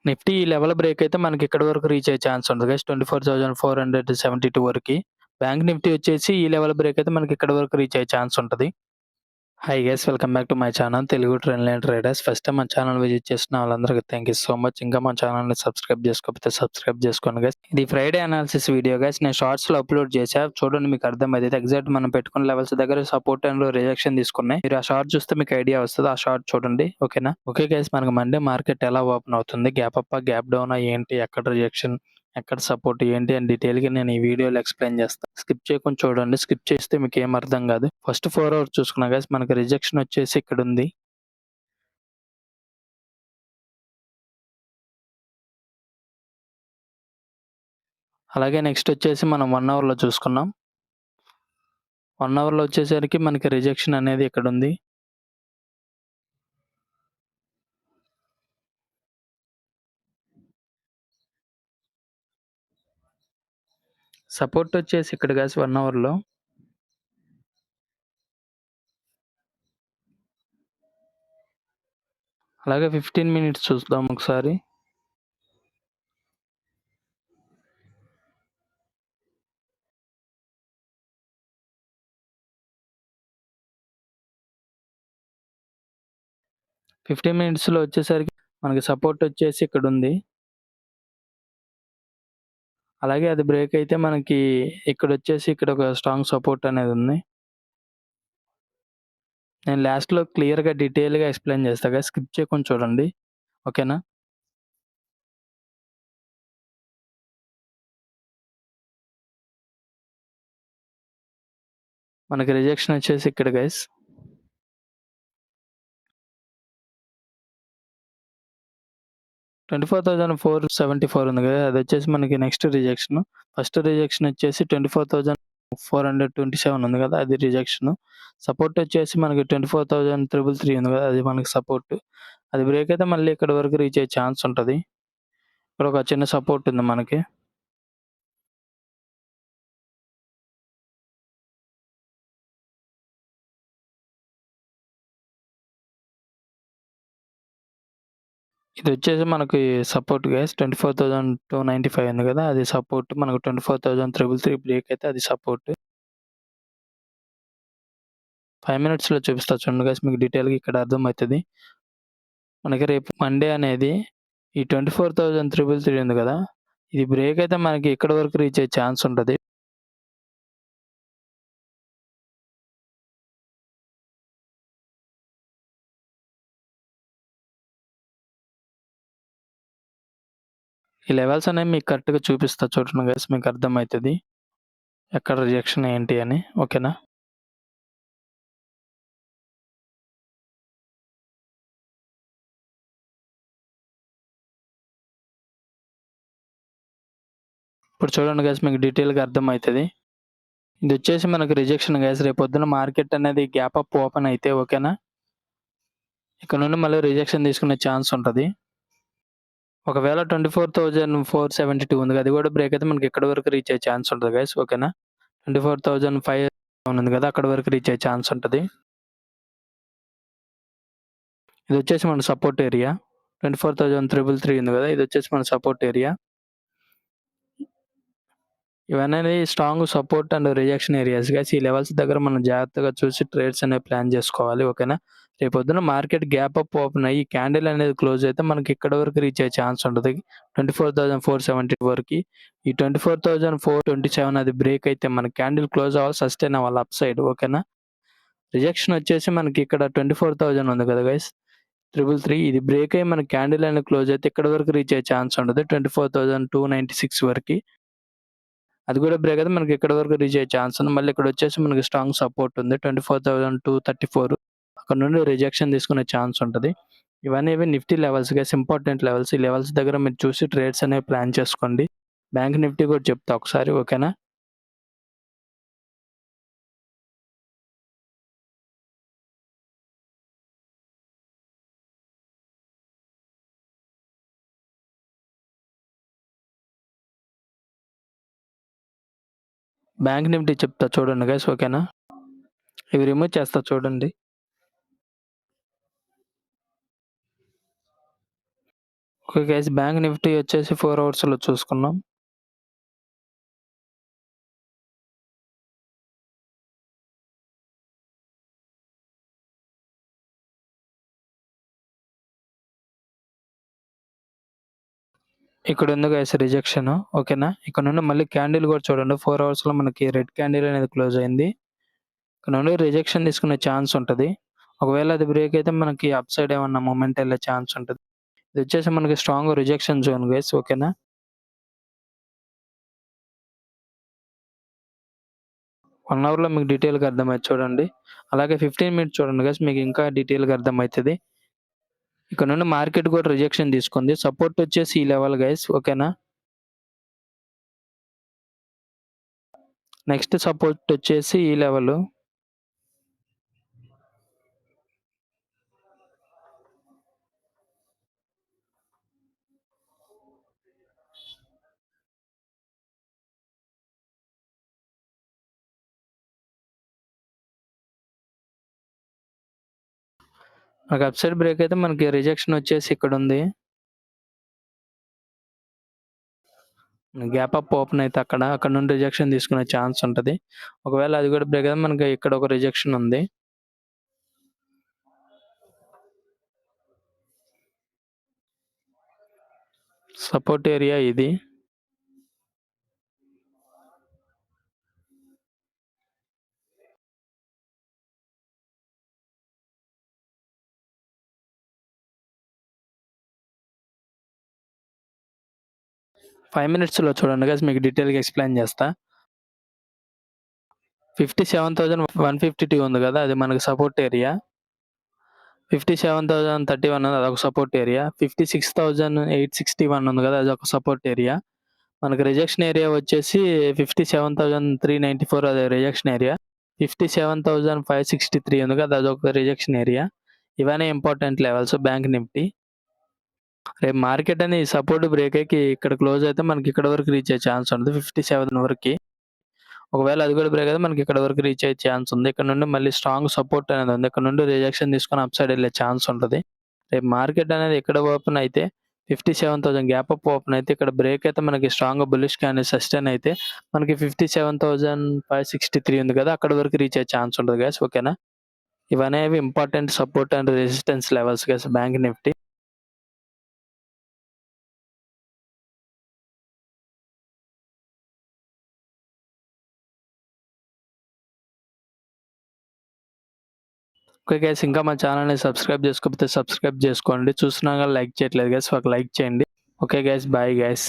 Nifty ఈ level break అయితే మనకి ఇక్కడి వరకు రీచ్ అయ్యే ఛాన్స్ ఉంటది గైస్. 24,472 వరకి. బ్యాంక్ నిఫ్టీ వచ్చేసి ఈ లెవెల్ బ్రేక్ అయితే మనకి ఇక్కడి వరకు రీచ్ అయ్యే ఛాన్స్ ఉంటది. Hi guys, welcome back to my channel Telugu trend traders. First time మన ఛానల్ విజిట్ చేసిన వాళ్ళందరికీ థ్యాంక్ యూ సో మచ్. ఇంకా మన ఛానల్ని సబ్స్క్రైబ్ చేసుకోకపోతే సబ్స్క్రైబ్ చేసుకోండి గైస్. ఇది ఫ్రైడే అనాలిసిస్ వీడియో గైస్. నేను షార్ట్స్లో అప్లోడ్ చేశా, చూడండి మీకు అర్థమైతే. ఎగ్జాక్ట్ మనం పెట్టుకున్న లెవెల్స్ దగ్గర సపోర్ట్ అండ్ రిజెక్షన్ తీసుకున్నాయి. మీరు ఆ షార్ట్ చూస్తే మీకు ఐడియా వస్తుంది. ఆ షార్ట్ చూడండి, ఓకేనా. ఓకే గైస్, మనకి మండే మార్కెట్ ఎలా ఓపెన్ అవుతుంది, గ్యాప్ అప్ గ్యాప్ డౌన్ ఏంటి, ఎక్కడ రిజెక్షన్ ఎక్కడ సపోర్ట్ ఏంటి అని డీటెయిల్గా నేను ఈ వీడియోలో ఎక్స్ప్లెయిన్ చేస్తాను. స్కిప్ చేయకుండా చూడండి, స్కిప్ చేస్తే మీకు ఏం అర్థం కాదు. ఫస్ట్ 4 అవర్స్ చూసుకున్నా గైస్, మనకి రిజెక్షన్ వచ్చేసి ఇక్కడ ఉంది. అలాగే నెక్స్ట్ వచ్చేసి మనం 1 అవర్లో చూసుకున్నాం. 1 అవర్లో వచ్చేసరికి మనకి రిజెక్షన్ అనేది ఇక్కడ ఉంది. సపోర్ట్ వచ్చేసి ఇక్కడ గైస్ 1 అవర్లో. అలాగే 15 మినిట్స్ చూద్దాం ఒకసారి. మినిట్స్లో వచ్చేసరికి మనకి సపోర్ట్ వచ్చేసి ఇక్కడ ఉంది. అలాగే అది బ్రేక్ అయితే మనకి ఇక్కడ వచ్చేసి ఇక్కడ ఒక స్ట్రాంగ్ సపోర్ట్ అనేది ఉంది. నేను లాస్ట్లో క్లియర్గా డీటెయిల్గా ఎక్స్ప్లెయిన్ చేస్తాగా, స్కిప్ చేయకుండా చూడండి, ఓకేనా. మనకి రిజెక్షన్ వచ్చేసి ఇక్కడ గైస్. $24,474 ఉంది కదా, అది వచ్చేసి మనకి నెక్స్ట్ రిజెక్షన్. ఫస్ట్ రిజెక్షన్ వచ్చేసి 24,427 ఉంది కదా, అది రిజెక్షన్. సపోర్ట్ వచ్చేసి మనకి 24,333 ఉంది కదా, అది మనకి సపోర్ట్. అది బ్రేక్ అయితే మళ్ళీ ఇక్కడ వరకు రీచ్ అయ్యే ఛాన్స్ ఉంటుంది. ఇక్కడ ఒక చిన్న సపోర్ట్ ఉంది మనకి. ఇది వచ్చేసి మనకి సపోర్ట్ గైస్. 24,295 ఉంది కదా, అది సపోర్ట్. మనకు 24,333 బ్రేక్ అయితే అది సపోర్ట్. 5 మినిట్స్లో చూపిస్తా చూడండి గైస్, మీకు డీటెయిల్గా ఇక్కడ అర్థమవుతుంది. మనకి రేపు మండే అనేది ఈ 24,333 ఉంది కదా, ఇది బ్రేక్ అయితే మనకి ఇక్కడ వరకు రీచ్ అయ్యే ఛాన్స్ ఉంటుంది. ఈ లెవెల్స్ అనేవి మీకు కరెక్ట్గా చూపిస్తా చూడండి గైస్, మీకు అర్థమవుతుంది ఎక్కడ రిజెక్షన్ ఏంటి అని, ఓకేనా. ఇప్పుడు చూడండి గైస్, మీకు డీటెయిల్గా అర్థమవుతుంది. ఇది వచ్చేసి మనకు రిజెక్షన్ గైస్. రేపు పొద్దున మార్కెట్ అనేది గ్యాప్ అప్ ఓపెన్ అయితే, ఓకేనా, ఇక్కడ నుండి మళ్ళీ రిజెక్షన్ తీసుకునే ఛాన్స్ ఉంటుంది. ఒకవేళ 24,472 ఉంది, అది కూడా బ్రేక్ అయితే మనకి ఎక్కడి వరకు రీచ్ అయ్యే ఛాన్స్ ఉంటుంది గైస్, ఓకేనా. 24,500 ఉంది కదా, అక్కడ వరకు రీచ్ అయ్యే ఛాన్స్ ఉంటుంది. ఇది వచ్చేసి మన సపోర్ట్ ఏరియా. 24,333 ఉంది కదా, ఇది వచ్చేసి మన సపోర్ట్ ఏరియా. ఇవన్నీ strong support and rejection areas guys. ఈ లెవెల్స్ దగ్గర మనం జాగ్రత్తగా చూసి ట్రేడ్స్ అనేవి ప్లాన్ చేసుకోవాలి, ఓకేనా. రేపు పొద్దున మార్కెట్ గ్యాప్ అప్ ఓపెన్ అయ్యి క్యాండిల్ అనేది క్లోజ్ అయితే మనకి ఇక్కడ వరకు రీచ్ అయ్యే ఛాన్స్ ఉంటుంది. 24,470 వరకు. ఈ 24,427 అది బ్రేక్ అయితే మన క్యాండిల్ క్లోజ్ అవ్వాలి, సస్టైన్ అవ్వాలి అప్ సైడ్, ఓకేనా. రిజెక్షన్ వచ్చేసి మనకి ఇక్కడ 24,000 ఉంది కదా గైస్, 333. ఇది బ్రేక్ అయ్యి మన క్యాండిల్ అనేది క్లోజ్ అయితే ఇక్కడ వరకు రీచ్ అయ్యే ఛాన్స్ ఉంటుంది 24,296 వరకు. అది కూడా బ్రేక్ అయితే మనకి ఇక్కడ వరకు రీచ్ అయ్యే ఛాన్స్ ఉంది. మళ్ళీ ఇక్కడ వచ్చేసి మనకి స్ట్రాంగ్ సపోర్ట్ ఉంది 24,234. అక్కడ నుండి రిజెక్షన్ తీసుకునే ఛాన్స్ ఉంటుంది. ఇవన్నీ Nifty levels guys, important levels. ఈ లెవెల్స్ దగ్గర మీరు చూసి ట్రేడ్స్ అనేవి ప్లాన్ చేసుకోండి. బ్యాంక్ నిఫ్టీ కూడా చెప్తా ఒకసారి, ఓకేనా. బ్యాంక్ నిఫ్టీ చెప్తా చూడండి గైస్, ఓకేనా. ఇవి రిమూవ్ చేస్తా చూడండి. ఓకే గైస్, బ్యాంక్ నిఫ్టీ వచ్చేసి 4 అవర్స్‌లో చూసుకున్నాం. ఇక్కడ ఉంది గైస్ రిజెక్షన్. ఓకేనా? ఇక్కడ నుండి మళ్ళీ క్యాండిల్ కూడా చూడండి 4 అవర్స్‌లో మనకి రెడ్ క్యాండిల్ అనేది క్లోజ్ అయింది. ఇక్కడ నుండి రిజెక్షన్ తీసుకునే ఛాన్స్ ఉంటది. ఒకవేళ అది బ్రేక్ అయితే మనకి అప్ సైడ్ ఏమన్నా మూవ్‌మెంట్ ఎళ్ళే ఛాన్స్ ఉంటది. ఇది వచ్చేసి మనకి స్ట్రాంగ్ రిజెక్షన్ జోన్ గైస్. ఓకేనా? 1 అవర్‌లో మీకు డీటెయిల్‌గా అర్థమైద్ది చూడండి. అలాగే 15 మినిట్స్ చూడండి గైస్, మీకు ఇంకా డీటెయిల్‌గా అర్థమైతది. ఇక్కడ నుండి మార్కెట్ కూడా రిజెక్షన్ తీసుకుంది. సపోర్ట్ వచ్చేసి ఈ లెవెల్ గైస్. ఓకేనా? నెక్స్ట్ సపోర్ట్ వచ్చేసి ఈ లెవెల్. మనకి అప్ సైడ్ బ్రేక్ అయితే మనకి రిజెక్షన్ వచ్చేసి ఇక్కడుంది. గ్యాప్ అప్ ఓపెన్ అయితే అక్కడ నుండి రిజెక్షన్ తీసుకునే ఛాన్స్ ఉంటది. ఒకవేళ అది కూడా బ్రేక్ అయితే మనకి ఇక్కడ ఒక రిజెక్షన్ ఉంది. సపోర్ట్ ఏరియా ఇది. ఫైవ్ మినిట్స్‌లో చూడండి గైస్, మీకు డీటెయిల్‌గా ఎక్స్‌ప్లెయిన్ చేస్తా. 57,152 ఉంది కదా! అది మనకి సపోర్ట్ ఏరియా. 57,031 అదొక సపోర్ట్ ఏరియా. 56,861 ఉంది కదా! అదొక సపోర్ట్ ఏరియా. మనకి రిజెక్షన్ ఏరియా వచ్చేసి 57,394 అది రిజెక్షన్ ఏరియా. 57,563 ఉంది కదా! అదొక రిజెక్షన్ ఏరియా. ఇవన్నీ ఇంపార్టెంట్ లెవెల్స్ బ్యాంక్ నిఫ్టీ. రేపు మార్కెట్ అనేది సపోర్ట్ బ్రేక్ అయ్యి ఇక్కడ క్లోజ్ అయితే మనకి ఇక్కడ వరకు రీచ్ అయ్యే ఛాన్స్ ఉంది 57 వరకి. ఒకవేళ అది కూడా బ్రేక్ అయితే మనకి ఇక్కడ వరకు రీచ్ అయ్యే ఛాన్స్ ఉంది. ఇక్కడ నుండి మళ్ళీ స్ట్రాంగ్ సపోర్ట్ అనేది ఉంది. ఇక్కడ నుండి రిజెక్షన్ తీసుకొని అప్ సైడ్ వెళ్ళే ఛాన్స్ ఉంటది. రేపు మార్కెట్ అనేది ఇక్కడ ఓపెన్ అయితే 57,000 గ్యాప్ అప్ ఓపెన్ అయితే ఇక్కడ బ్రేక్ అయితే మనకి స్ట్రాంగ్ బుల్లిష్ క్యాండిల్ సస్టైన్ అయితే మనకి 57,563 ఉంది కదా! అక్కడ వరకు రీచ్ అయ్యే ఛాన్స్ ఉంటది గైస్. ఓకేనా? ఇవనేవి important support and resistance levels guys Bank Nifty. Okay guys, ఇంకా మా ఛానల్‌ని సబ్స్క్రైబ్ చేసుకోకపోతే సబ్స్క్రైబ్ చేసుకోండి. చూస్తున్నా గాని లైక్ చేయట్లేదు గైస్, ఒక లైక్ చేయండి. Okay guys, bye guys.